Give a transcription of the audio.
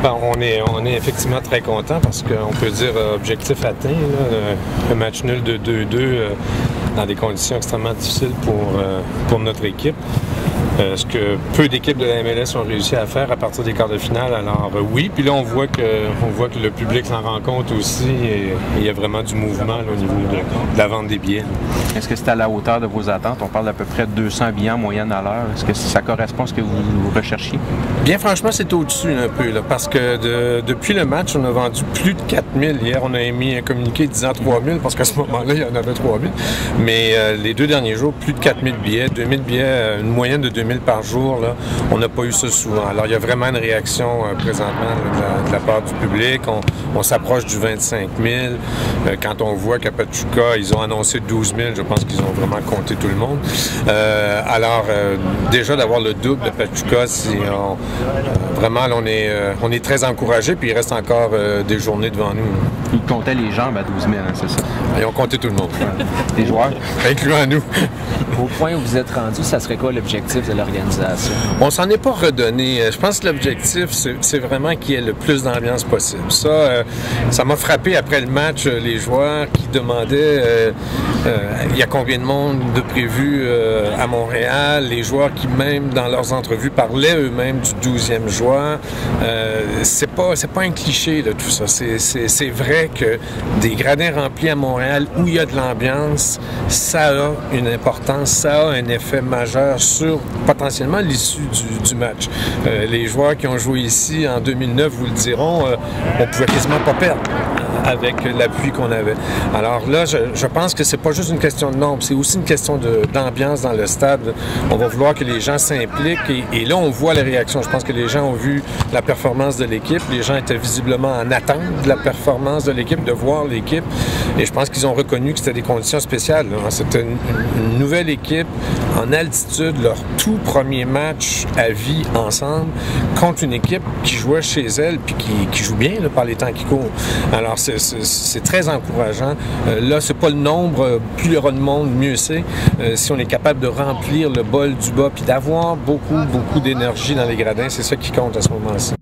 Ben, on est effectivement très content parce qu'on peut dire objectif atteint. Là, un match nul de 2-2 dans des conditions extrêmement difficiles pour notre équipe. Ce que peu d'équipes de la MLS ont réussi à faire à partir des quarts de finale. Alors oui, puis là on voit que le public s'en rend compte aussi et il y a vraiment du mouvement là, au niveau de la vente des billets. Est-ce que c'est à la hauteur de vos attentes? On parle d'à peu près de 200 billets en moyenne à l'heure. Est-ce que ça correspond à ce que vous recherchiez? Bien franchement, c'est au-dessus un peu, là, parce que depuis le match, on a vendu plus de 4000. Hier, on a émis un communiqué disant 3000, parce qu'à ce moment-là, il y en avait 3000. Mais les 2 derniers jours, plus de 4000 billets, 2000 billets, une moyenne de 2000 par jour. Là, on n'a pas eu ça souvent. Alors, il y a vraiment une réaction présentement là, de la part du public. On s'approche du 25 000. Quand on voit qu'à Pachuca, ils ont annoncé 12 000, je pense qu'ils ont vraiment compté tout le monde. Déjà, d'avoir le double de Pachuca, vraiment, là, on est très encouragés, puis il reste encore des journées devant nous. Ils comptaient les jambes à 12 000, hein, c'est ça? Ils ont compté tout le monde. Les joueurs? Incluant nous. Au point où vous êtes rendu, ça serait quoi l'objectif de l'organisation? On s'en est pas redonné. Je pense que l'objectif, c'est vraiment qu'il y ait le plus d'ambiance possible. Ça m'a frappé après le match, les joueurs qui demandaient il y a combien de monde de prévu à Montréal, les joueurs qui, même dans leurs entrevues, parlaient eux-mêmes du 12e joueur. C'est pas un cliché, là, tout ça. C'est vrai que des gradins remplis à Montréal où il y a de l'ambiance, ça a une importance, ça a un effet majeur sur potentiellement l'issue du match. Les joueurs qui ont joué ici en 2009 vous le diront, on pouvait quasiment pas perdre avec l'appui qu'on avait. Alors là, je pense que c'est pas juste une question de nombre, c'est aussi une question d'ambiance dans le stade. On va vouloir que les gens s'impliquent et là, on voit les réactions. Je pense que les gens ont vu la performance de l'équipe. Les gens étaient visiblement en attente de la performance de l'équipe, de voir l'équipe. Et je pense qu'ils ont reconnu que c'était des conditions spéciales. C'était une nouvelle équipe en altitude, leur tout premier match à vie ensemble contre une équipe qui jouait chez elle puis qui joue bien là, par les temps qui courent. Alors, c'est très encourageant. Là, c'est pas le nombre, plus il y aura de monde, mieux c'est. Si on est capable de remplir le bol du bas puis d'avoir beaucoup d'énergie dans les gradins, c'est ça qui compte à ce moment-ci.